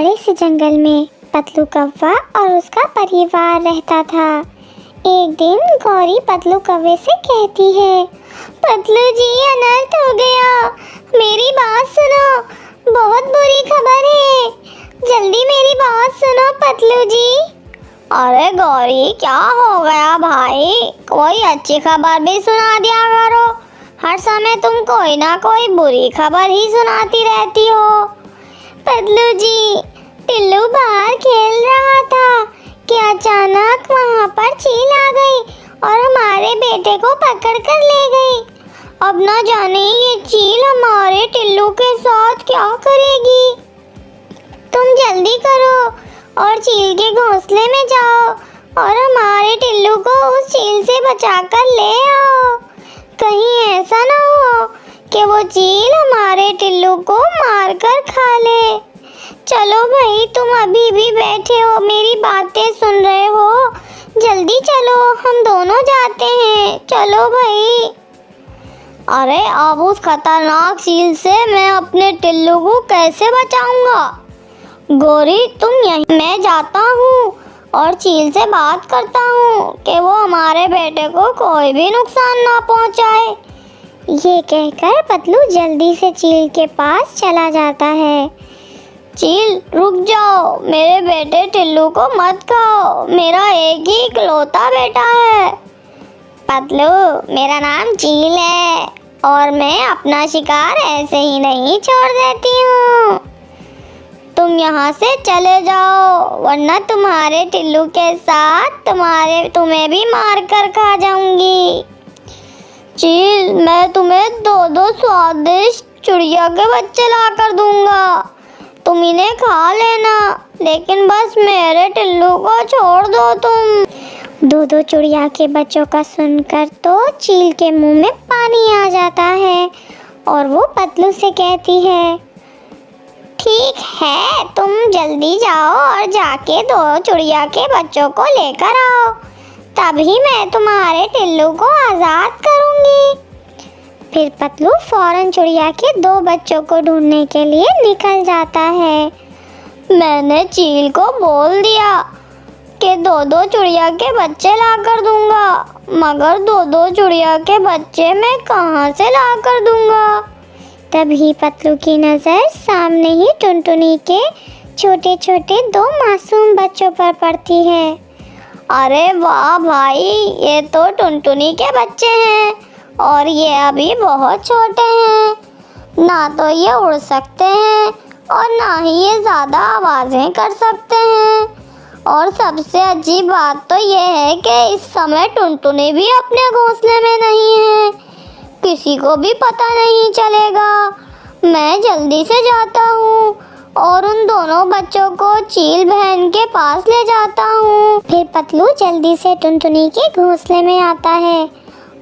बड़े से जंगल में पतलू कौवा और उसका परिवार रहता था। एक दिन गौरी पतलू कौवे से कहती है, पतलू जी अनर्थ हो गया, मेरी बात सुनो, बहुत बुरी खबर है, जल्दी मेरी बात सुनो पतलू जी। अरे गौरी क्या हो गया भाई, कोई अच्छी खबर भी सुना दिया करो, हर समय तुम कोई ना कोई बुरी खबर ही सुनाती रहती हो। पतलू जी, टिल्लू बाहर खेल रहा था कि अचानक वहाँ पर चील आ गई और हमारे बेटे को पकड़ कर ले गई। अब न जाने ये चील हमारे टिल्लू के साथ क्या करेगी। तुम जल्दी करो और चील के घोंसले में जाओ और हमारे टिल्लू को उस चील से बचाकर ले आओ। कहीं ऐसा ना हो कि वो चील हमारे टिल्लू को मारकर खा ले। चलो भाई, तुम अभी भी बैठे हो, मेरी बातें सुन रहे हो, जल्दी चलो, हम दोनों जाते हैं, चलो भाई। अरे अब उस खतरनाक चील से मैं अपने टिल्लू को कैसे बचाऊंगा? गौरी तुम यहीं, मैं जाता हूँ और चील से बात करता हूँ कि वो हमारे बेटे को कोई भी नुकसान ना पहुँचाए। ये कहकर पतलू जल्दी से चील के पास चला जाता है। चील रुक जाओ, मेरे बेटे टिल्लू को मत खाओ, मेरा एक ही इकलौता बेटा है। पतलू, मेरा नाम चील है और मैं अपना शिकार ऐसे ही नहीं छोड़ देती हूँ। तुम यहाँ से चले जाओ वरना तुम्हारे टिल्लू के साथ तुम्हें भी मार कर खा जाऊंगी। चील, मैं तुम्हें दो स्वादिष्ट चिड़िया के बच्चे ला कर दूंगा, तुम इन्हें खा लेना, लेकिन बस मेरे टिल्लू को छोड़ दो तुम। दो चिड़िया के बच्चों का सुनकर तो चील के मुंह में पानी आ जाता है और वो पतलू से कहती है, ठीक है, तुम जल्दी जाओ और जाके दो चिड़िया के बच्चों को लेकर आओ, तभी मैं तुम्हारे टिल्लू को आज़ाद करूंगी। फिर पतलू फौरन चिड़िया के दो बच्चों को ढूंढने के लिए निकल जाता है। मैंने चील को बोल दिया कि दो चिड़िया के बच्चे ला कर दूंगा, मगर दो चिड़िया के बच्चे मैं कहाँ से ला कर दूंगा। तभी पतलू की नज़र सामने ही टुनटुनी के छोटे छोटे दो मासूम बच्चों पर पड़ती है। अरे वाह भाई, ये तो टुनटुनी के बच्चे हैं और ये अभी बहुत छोटे हैं, ना तो ये उड़ सकते हैं और ना ही ये ज़्यादा आवाज़ें कर सकते हैं। और सबसे अजीब बात तो ये है कि इस समय टुनटुनी भी अपने घोंसले में नहीं है, किसी को भी पता नहीं चलेगा। मैं जल्दी से जाता हूँ और उन दोनों बच्चों को चील बहन के पास ले जाता हूँ। फिर पतलू जल्दी से टुनटुनी के घोंसले में आता है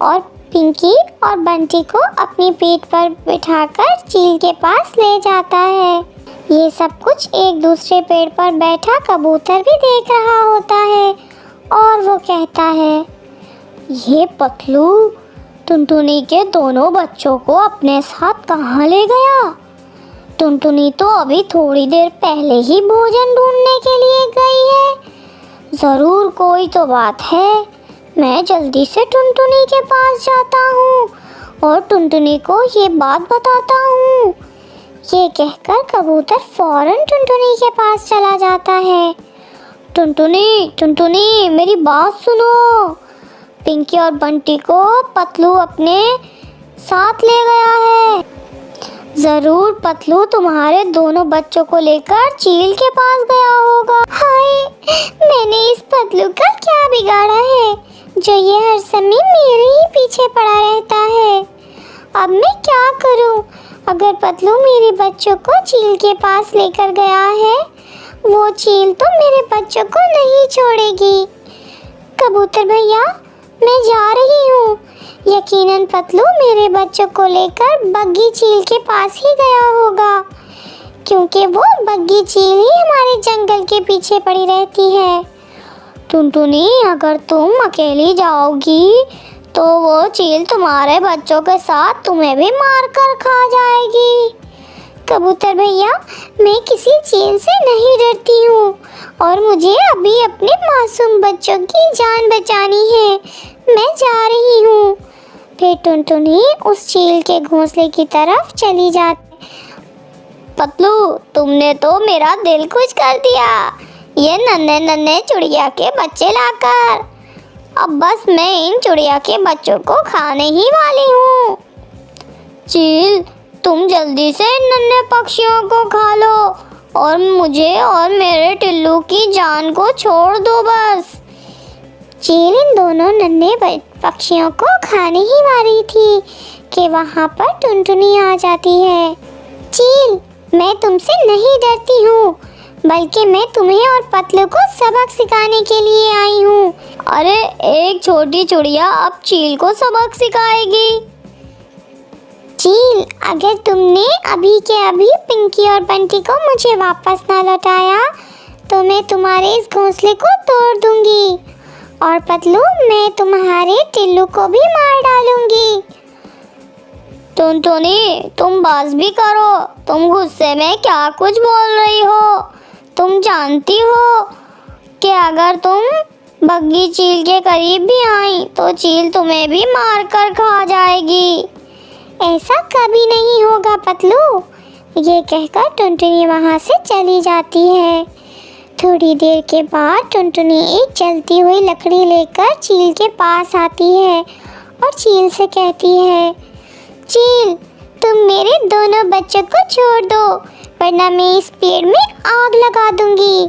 और पिंकी और बंटी को अपनी पीठ पर बिठाकर चील के पास ले जाता है। ये सब कुछ एक दूसरे पेड़ पर बैठा कबूतर भी देख रहा होता है और वो कहता है, ये पतलू टुनटुनी के दोनों बच्चों को अपने साथ कहाँ ले गया? टुनटुनी तो अभी थोड़ी देर पहले ही भोजन ढूंढने के लिए गई है, ज़रूर कोई तो बात है। मैं जल्दी से टुनटुनी के पास जाता हूँ और टुनटुनी को ये बात बताता हूँ। ये कहकर कबूतर फौरन टुनटुनी के पास चला जाता है। टुनटुनी, मेरी बात सुनो, पिंकी और बंटी को पतलू अपने साथ ले गया है, ज़रूर पतलू तुम्हारे दोनों बच्चों को लेकर चील के पास गया होगा। हाय, मैंने इस पतलू का क्या बिगाड़ा है जो ये हर समय मेरे ही पीछे पड़ा रहता है। अब मैं क्या करूं? अगर पतलू मेरे बच्चों को चील के पास लेकर गया है, वो चील तो मेरे बच्चों को नहीं छोड़ेगी। कबूतर भैया, मैं जा रही हूँ, यकीनन पतलू मेरे बच्चों को लेकर बग्गी चील के पास ही गया होगा, क्योंकि वो बग्गी चील ही हमारे जंगल के पीछे पड़ी रहती है। टुनटुनी, अगर तुम अकेली जाओगी तो वो चील तुम्हारे बच्चों के साथ तुम्हें भी मार कर खा जाएगी। कबूतर भैया, मैं किसी चील से नहीं डरती हूँ और मुझे अभी अपने मासूम बच्चों की जान बचानी है। मैं जा रही हूँ। फिर टुनटुनी उस चील के घोंसले की तरफ चली जाती। पतलू, तुमने तो मेरा दिल खुश कर दिया, ये नन्हे नन्हे चिड़िया के बच्चे लाकर। अब बस मैं इन चिड़िया के बच्चों को खाने ही वाली हूँ। चील, तुम जल्दी से इन नन्हे पक्षियों को खा लो और मुझे और मेरे टिल्लू की जान को छोड़ दो बस। चील इन दोनों नन्हे पक्षियों को खाने ही वाली थी कि वहाँ पर टुनटुनी आ जाती है। चील, मैं तुमसे नहीं डरती हूँ, बल्कि मैं तुम्हें और पतलू को सबक सिखाने के लिए आई हूँ। अरे, एक छोटी चिड़िया अब चील को सबक सिखाएगी? चील, अगर तुमने अभी के अभी पिंकी और बंटी को मुझे वापस ना लौटाया तो मैं तुम्हारे इस घोंसले को तोड़ दूंगी और पतलू, मैं तुम्हारे टिल्लू को भी मार डालूंगी। टुनटुनी, तुम बस भी करो, तुम गुस्से में क्या कुछ बोल रही हो? तुम जानती हो कि अगर तुम बग्गी चील के करीब भी आई तो चील तुम्हें भी मार कर खा जाएगी। ऐसा कभी नहीं होगा पतलू। ये कहकर टुनटुनी वहाँ से चली जाती है। थोड़ी देर के बाद टुनटुनी एक जलती हुई लकड़ी लेकर चील के पास आती है और चील से कहती है, चील, तुम मेरे दोनों बच्चों को छोड़ दो, वरना मैं इस पेड़ में आग लगा दूंगी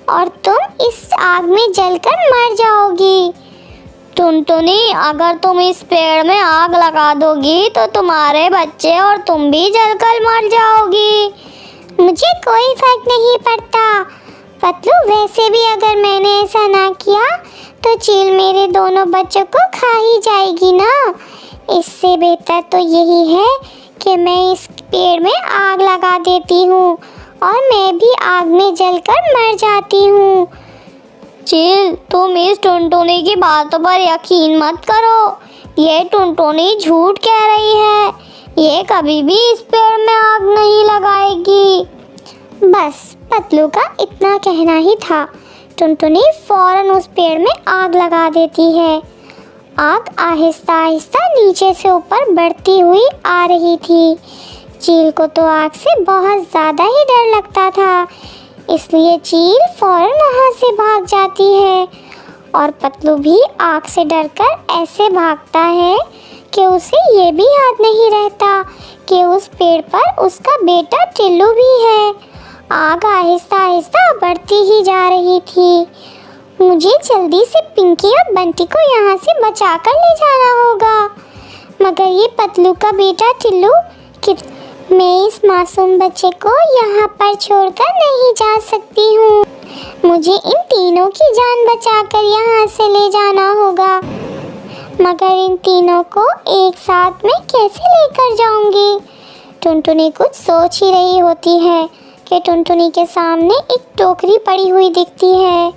और तुम इस आग में जलकर मर जाओगी। टुनटुनी, अगर तुम इस पेड़ में आग लगा दोगी तो तुम्हारे बच्चे और तुम भी जलकर मर जाओगी। मुझे कोई फर्क नहीं पड़ता पतलू, वैसे भी अगर मैंने ऐसा ना किया तो चील मेरे दोनों बच्चों को खा ही जाएगी ना। इससे बेहतर तो यही है कि मैं इस पेड़ में आग लगा देती हूँ और मैं भी आग में जलकर मर जाती हूँ। चील, तुम इस टुनटुनी की बातों पर यकीन मत करो, ये टुनटुनी झूठ कह रही है, ये कभी भी इस पेड़ में आग नहीं लगाएगी। बस पतलू का इतना कहना ही था। टुनटुनी फौरन उस पेड़ में आग लगा देती है। आग आहिस्ता आहिस्ता नीचे से ऊपर बढ़ती हुई आ रही थी। चील को तो आग से बहुत ज़्यादा ही डर लगता था, इसलिए चील फौरन वहाँ से भाग जाती है और पतलू भी आग से डरकर ऐसे भागता है कि उसे ये भी याद नहीं रहता कि उस पेड़ पर उसका बेटा टिल्लू भी है। आग आहिस्ता आहिस्ता बढ़ती ही जा रही थी। मुझे जल्दी से पिंकी और बंटी को यहाँ से बचाकर ले जाना होगा, मगर ये पतलू का बेटा टिल्लू, मैं इस मासूम बच्चे को यहाँ पर छोड़कर नहीं जा सकती हूँ। मुझे इन तीनों की जान बचाकर यहाँ से ले जाना होगा, मगर इन तीनों को एक साथ में कैसे लेकर जाऊँगी? टुनटुनी कुछ सोच ही रही होती है कि टुनटुनी के सामने एक टोकरी पड़ी हुई दिखती है।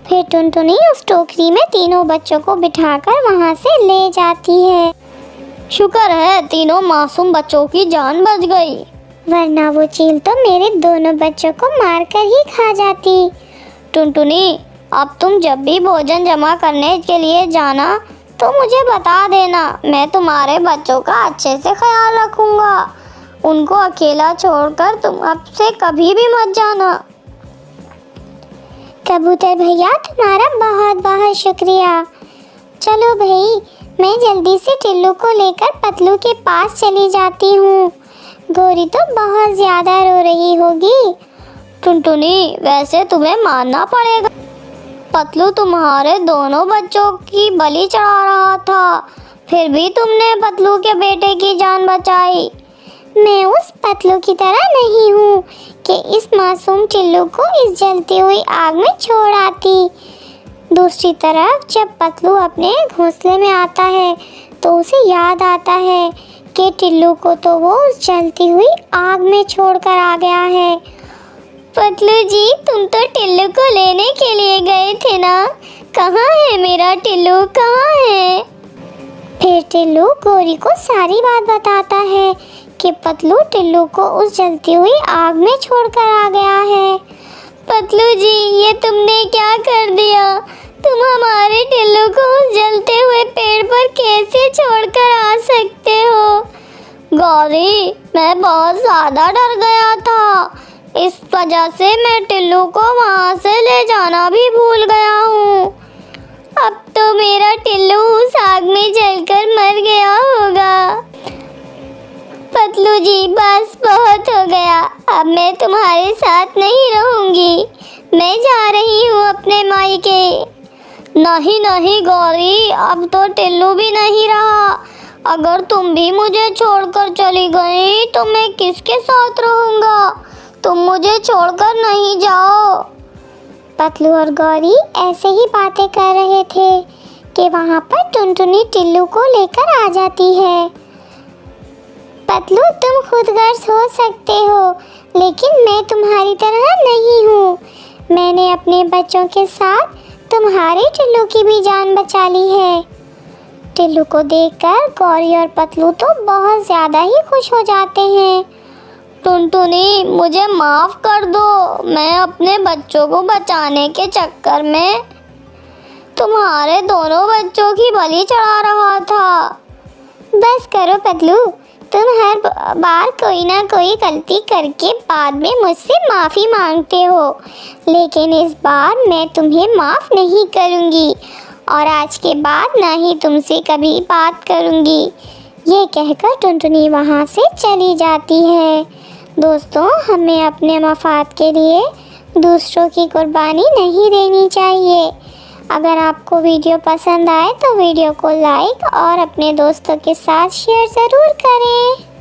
फिर टुनटुनी उस टोकरी में तीनों बच्चों को बिठाकर वहाँ से ले जाती है। शुक्र है तीनों मासूम बच्चों की जान बच गई, वरना वो चील तो मेरे दोनों बच्चों को मारकर ही खा जाती। टुनटुनी, अब तुम जब भी भोजन जमा करने के लिए जाना तो मुझे बता देना, मैं तुम्हारे बच्चों का अच्छे से ख्याल रखूँगा। उनको अकेला छोड़कर तुम अब से कभी भी मत जाना। कबूतर भैया, तुम्हारा बहुत बहुत शुक्रिया। चलो भाई, मैं जल्दी से टिल्लू को लेकर पतलू के पास चली जाती हूँ। गोरी तो बहुत ज़्यादा रो रही होगी। टुनटुनी, वैसे तुम्हें मानना पड़ेगा, पतलू तुम्हारे दोनों बच्चों की बलि चढ़ा रहा था, फिर भी तुमने पतलू के बेटे की जान बचाई। मैं उस पतलू की तरह नहीं हूँ कि इस मासूम टिल्लू को इस जलती हुई आग में छोड़ आती। दूसरी तरफ जब पतलू अपने घोंसले में आता है तो उसे याद आता है कि टिल्लू को तो वो उस जलती हुई आग में छोड़कर आ गया है। पतलू जी, तुम तो टिल्लू को लेने के लिए गए थे ना? कहाँ है मेरा टिल्लू, कहाँ है? फिर टिल्लू गोरी को सारी बात बताता है कि पतलू टिल्लू को उस जलती हुई आग में छोड़कर आ गया है। पतलू जी, ये तुमने क्या कर दिया? तुम हमारे टिल्लू को उस जलते हुए पेड़ पर कैसे छोड़कर आ सकते हो? गौरी, मैं बहुत ज़्यादा डर गया था, इस वजह से मैं टिल्लू को वहाँ से ले जाना भी भूल गया हूँ। अब तो मेरा टिल्लू उस आग में जलकर मर गया होगा। पतलू जी, बस बहुत हो गया, अब मैं तुम्हारे साथ नहीं रहूंगी, मैं जा रही हूँ अपने मायके। नहीं नहीं गौरी, अब तो टिल्लू भी नहीं रहा, अगर तुम भी मुझे छोड़कर चली गई तो मैं किसके साथ रहूँगा? तुम मुझे छोड़कर नहीं जाओ। पतलू और गौरी ऐसे ही बातें कर रहे थे कि वहाँ पर टुनटुनी टिल्लू को लेकर आ जाती है। पतलू, तुम खुद गर्ज हो सकते हो, लेकिन मैं तुम्हारी तरह नहीं हूँ। मैंने अपने बच्चों के साथ तुम्हारे टिल्लू की भी जान बचा ली है। टिल्लू को देखकर गौरी और पतलू तो बहुत ज़्यादा ही खुश हो जाते हैं। टुनटुनी, मुझे माफ़ कर दो, मैं अपने बच्चों को बचाने के चक्कर में तुम्हारे दोनों बच्चों की बलि चढ़ा रहा था। बस करो पतलू, तुम हर बार कोई ना कोई गलती करके बाद में मुझसे माफ़ी मांगते हो, लेकिन इस बार मैं तुम्हें माफ़ नहीं करूँगी और आज के बाद ना ही तुमसे कभी बात करूँगी। ये कहकर टुनटुनी वहाँ से चली जाती है। दोस्तों, हमें अपने मफाद के लिए दूसरों की कुर्बानी नहीं देनी चाहिए। अगर आपको वीडियो पसंद आए तो वीडियो को लाइक और अपने दोस्तों के साथ शेयर ज़रूर करें।